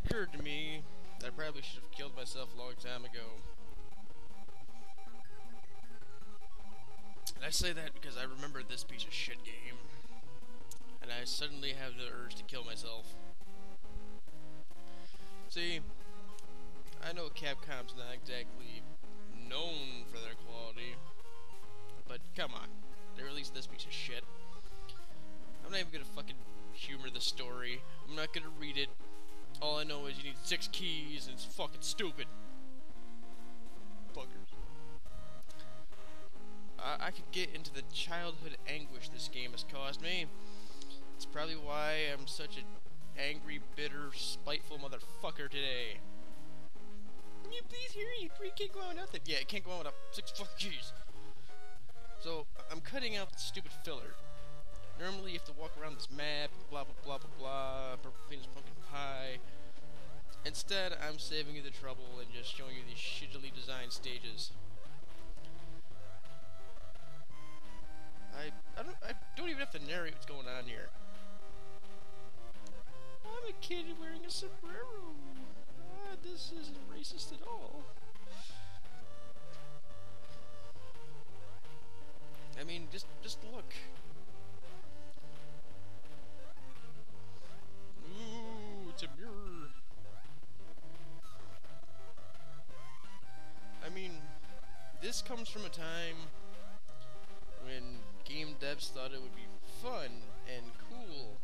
occurred to me that I probably should have killed myself a long time ago. And I say that because I remember this piece of shit game, and I suddenly have the urge to kill myself. See, I know Capcom's not exactly known for their quality, but come on, they released this piece of shit. I'm not even gonna fucking humor the story. I'm not gonna read it. All I know is you need 6 keys and it's fucking stupid. Fuckers. I could get into the childhood anguish this game has caused me. It's probably why I'm such an angry, bitter, spiteful motherfucker today. Can you please hear me? You can't go on without it. Yeah, it can't go on without 6 fucking keys. So, I'm cutting out the stupid filler. Normally you have to walk around this map, blah blah blah blah blah, purple penis pumpkin pie. Instead, I'm saving you the trouble and just showing you these shittily designed stages. I don't even have to narrate what's going on here. I'm a kid wearing a sombrero. This isn't racist at all. I mean, just look. Ooh, it's a mirror. I mean, this comes from a time when game devs thought it would be fun and cool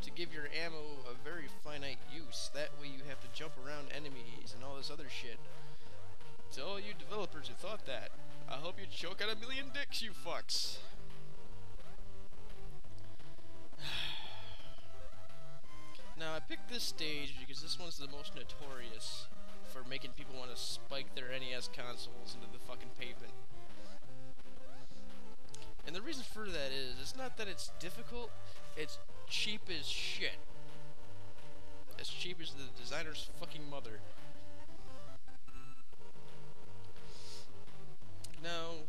to give your ammo a very finite use. That way you have to jump around enemies and all this other shit. To all you developers who thought that, I hope you choke out a million dicks, you fucks. Now, I picked this stage because this one's the most notorious for making people want to spike their NES consoles into the fucking pavement. And the reason for that is, it's not that it's difficult, it's cheap as shit. As cheap as the designer's fucking mother. Now,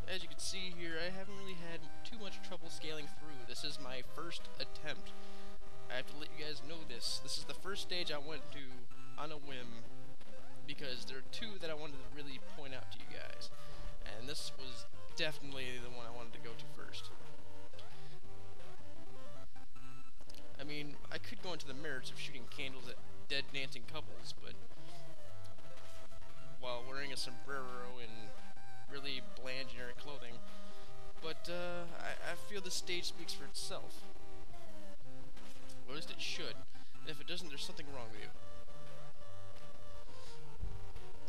as you can see here, I haven't really had too much trouble scaling through. This is my first attempt. I have to let you guys know this. This is the first stage I went to on a whim, because there are 2 that I wanted to really point out to you guys. And this was definitely the one I wanted to go to first. I mean, I could go into the merits of shooting candles at dead dancing couples, but while wearing a sombrero and really bland generic clothing. But I feel the stage speaks for itself. Or at least it should. And if it doesn't, there's something wrong with you.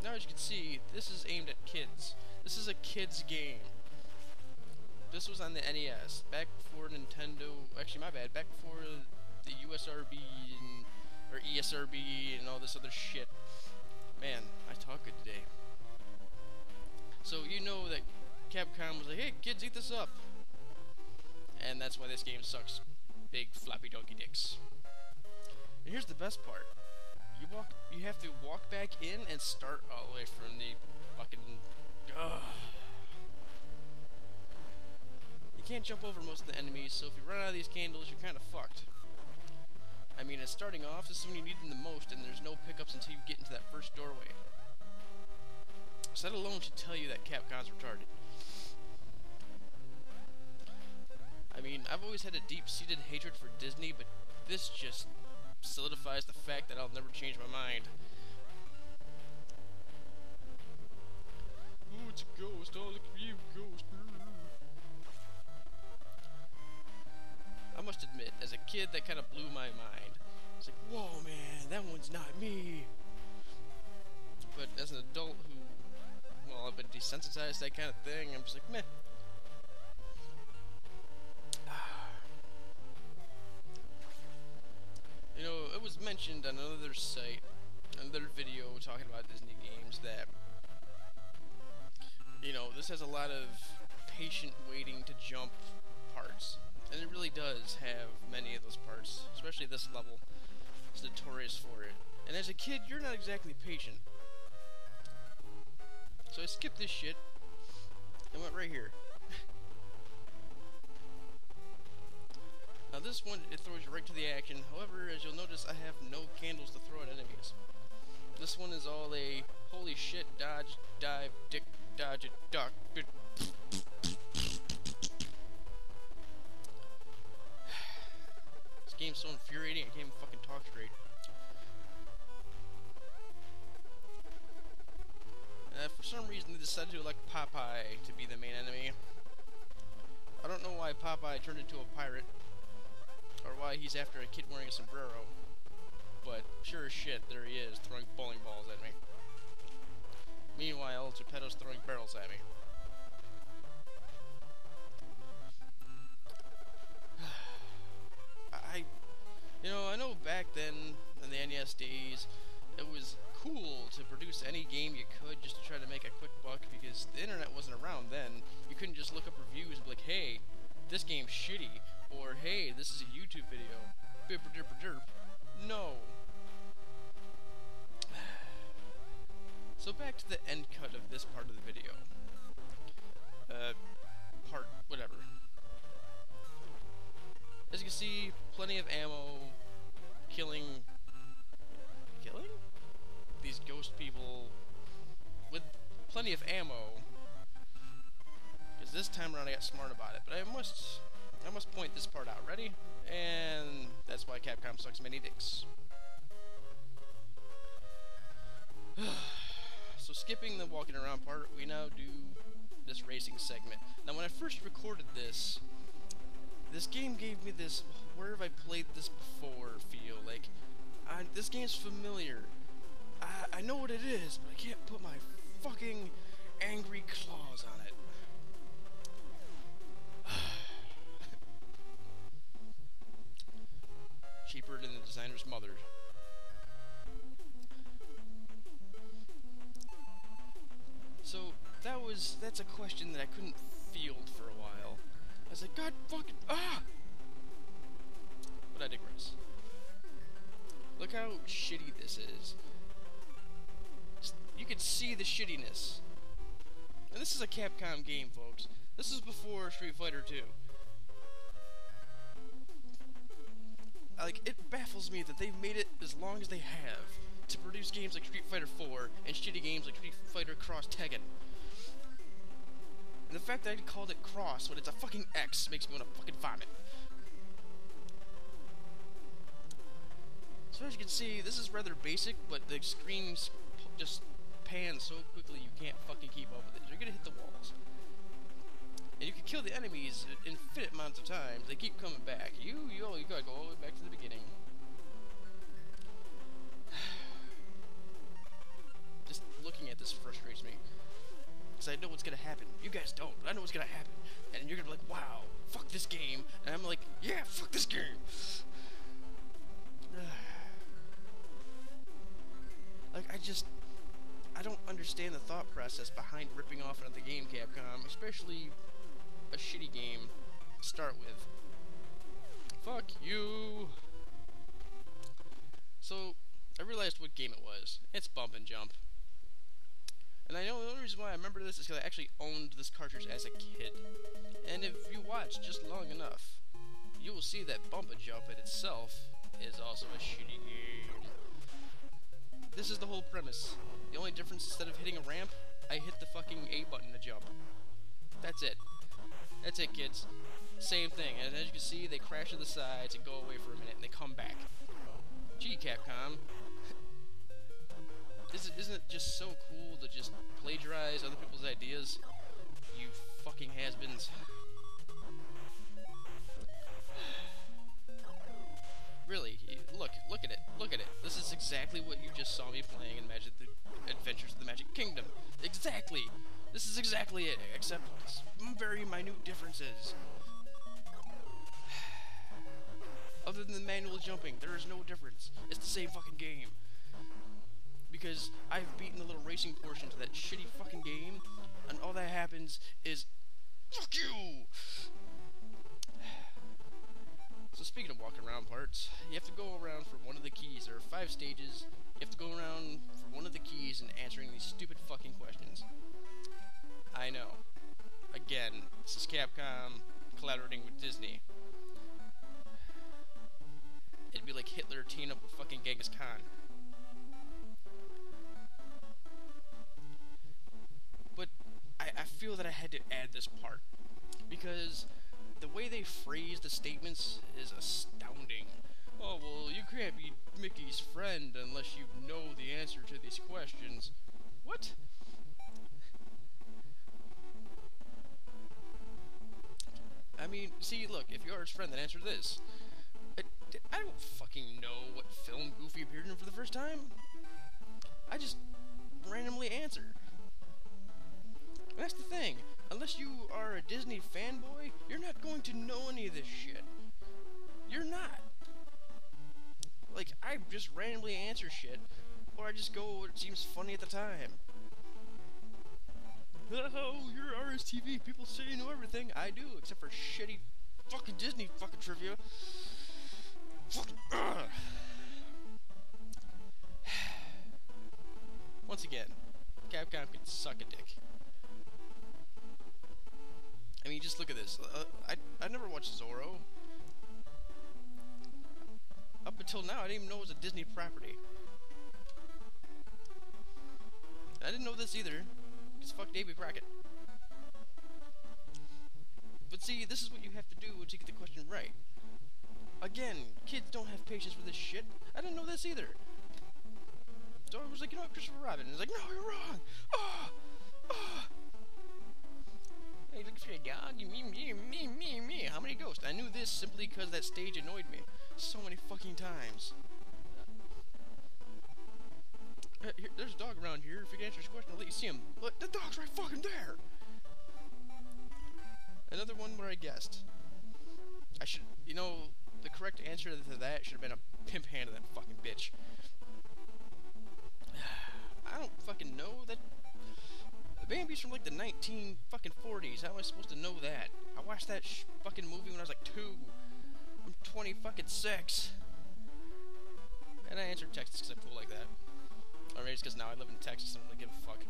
Now, as you can see, this is aimed at kids. This is a kid's game. This was on the NES, back before Nintendo, actually my bad, back before the USRB and, or ESRB and all this other shit. Man, I talk good today. So you know that Capcom was like, hey kids, eat this up. And that's why this game sucks. Big floppy donkey dicks. And here's the best part. You have to walk back in and start all the way from the fucking... You can't jump over most of the enemies, so if you run out of these candles, you're kind of fucked. I mean, starting off, this is when you need them the most, and there's no pickups until you get into that first doorway. So that alone should tell you that Capcom's retarded. I mean, I've always had a deep-seated hatred for Disney, but this just solidifies the fact that I'll never change my mind. Ooh, it's a ghost. Oh, look at you, ghost. I must admit, as a kid, that kind of blew my mind. It's like, whoa, man, that one's not me. But as an adult who, well, I've been desensitized to that kind of thing, I'm just like, meh. You know, it was mentioned on another site, another video talking about Disney games, that, you know, this has a lot of patient waiting to jump parts. And it really does have many of those parts, especially this level. It's notorious for it. And as a kid, you're not exactly patient. So I skipped this shit and went right here. Now this one, it throws you right to the action. However, as you'll notice, I have no candles to throw this one is all a holy shit, dodge, dive, dick, dodge, duck. This game's so infuriating, I can't even fucking talk straight. For some reason, they decided to elect Popeye to be the main enemy. I don't know why Popeye turned into a pirate, or why he's after a kid wearing a sombrero, but sure as shit, there he is, throwing bowling balls at me. Meanwhile, Geppetto's throwing barrels at me. I know back then, in the NES days, it was cool to produce any game you could just to try to make a quick buck, because the internet wasn't around then. You couldn't just look up reviews and be like, hey, this game's shitty, or hey, this is a YouTube video. Derp. No. So back to the end cut of this part of the video. Part whatever. As you can see, plenty of ammo, killing these ghost people with plenty of ammo. Because this time around I got smart about it, but I must point this part out. Ready? And that's why Capcom sucks many dicks. So skipping the walking around part, we now do this racing segment. Now when I first recorded this game gave me this, where have I played this before feel. Like, this game's familiar. I know what it is, but I can't put my fucking angry claws on it. Cheaper than the designer's mother. So, that's a question that I couldn't field for a while. I was like, God fucking, But I digress. Look how shitty this is. You can see the shittiness. And this is a Capcom game, folks. This is before Street Fighter 2. Like, it baffles me that they've made it as long as they have to produce games like Street Fighter 4 and shitty games like Street Fighter Cross Tekken. And the fact that I called it Cross when it's a fucking X makes me want to fucking vomit. So as you can see, this is rather basic, but the screen just pans so quickly you can't fucking keep up with it. You're gonna hit the walls. And you can kill the enemies infinite amounts of times. They keep coming back. You gotta go all the way back to the beginning. Just looking at this frustrates me. Because I know what's gonna happen. You guys don't, but I know what's gonna happen. And you're gonna be like, wow, fuck this game. And I'm like, yeah, fuck this game. Like, I don't understand the thought process behind ripping off another game, Capcom, especially a shitty game to start with. Fuck you! So, I realized what game it was. It's Bump and Jump. And I know the only reason why I remember this is because I actually owned this cartridge as a kid. And if you watch just long enough, you will see that Bump and Jump in itself is also a shitty game. This is the whole premise. The only difference, instead of hitting a ramp, I hit the fucking A button to jump. That's it. That's it, kids. Same thing. And as you can see, they crash to the sides and go away for a minute, and they come back. Gee, Capcom. Isn't it just so cool to just plagiarize other people's ideas? You fucking has-beens. Really, look at it. Look at it. This is exactly what you just saw me playing in the Adventures of the Magic Kingdom. Exactly. This is exactly it, except some very minute differences. Other than the manual jumping, there is no difference. It's the same fucking game. Because I've beaten the little racing portion to that shitty fucking game, and all that happens is, fuck you! So speaking of walking around parts, you have to go around for one of the keys. There are 5 stages. You have to go around for one of the keys and answering these stupid fucking questions. I know. Again, this is Capcom collaborating with Disney. It'd be like Hitler teaming up with fucking Genghis Khan. to add this part because the way they phrase the statements is astounding. Oh, well, you can't be Mickey's friend unless you know the answer to these questions. What? I mean, see, look, if you are his friend, then answer this. I don't fucking know what film Goofy appeared in for the first time. I just randomly answer. And that's the thing. Unless you are a Disney fanboy, you're not going to know any of this shit. You're not. Like, I just randomly answer shit, or I just go what seems funny at the time. Oh, you're RSTV. People say you know everything. I do, except for shitty fucking Disney fucking trivia. Fucking, once again, Capcom can suck a dick. I mean, just look at this. I never watched Zorro. Up until now, I didn't even know it was a Disney property. I didn't know this either. Because fuck Davy Crockett. But see, this is what you have to do to get the question right. Again, kids don't have patience for this shit. I didn't know this either. So I was like, you know what, Christopher Robin? And he's like, no, you're wrong. Ah! Ah! Hey, look for a dog. Me. How many ghosts? I knew this simply because that stage annoyed me so many fucking times. Here, there's a dog around here. If you can answer this question, I'll let you see him. Look, the dog's right fucking there. Another one where I guessed. I should, you know, the correct answer to that should have been a pimp hand of that fucking bitch. I don't fucking know that. Bambi's from like the 1940s. How am I supposed to know that? I watched that fucking movie when I was like 2. I'm 26. And I answered Texas because I'm cool like that. Or maybe it's because now I live in Texas and I don't really give a fuck.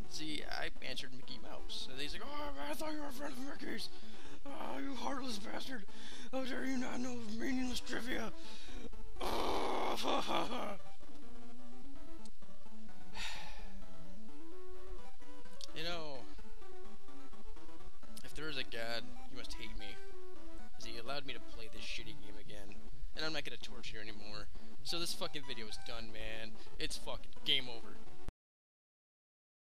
See, I answered Mickey Mouse. And he's like, oh, man, I thought you were a friend of Mickey's. Oh, you heartless bastard. How dare you not know meaningless trivia. Oh, you know, if there is a God, he must hate me. Because he allowed me to play this shitty game again. And I'm not gonna torture you anymore. So this fucking video is done, man. It's fucking game over.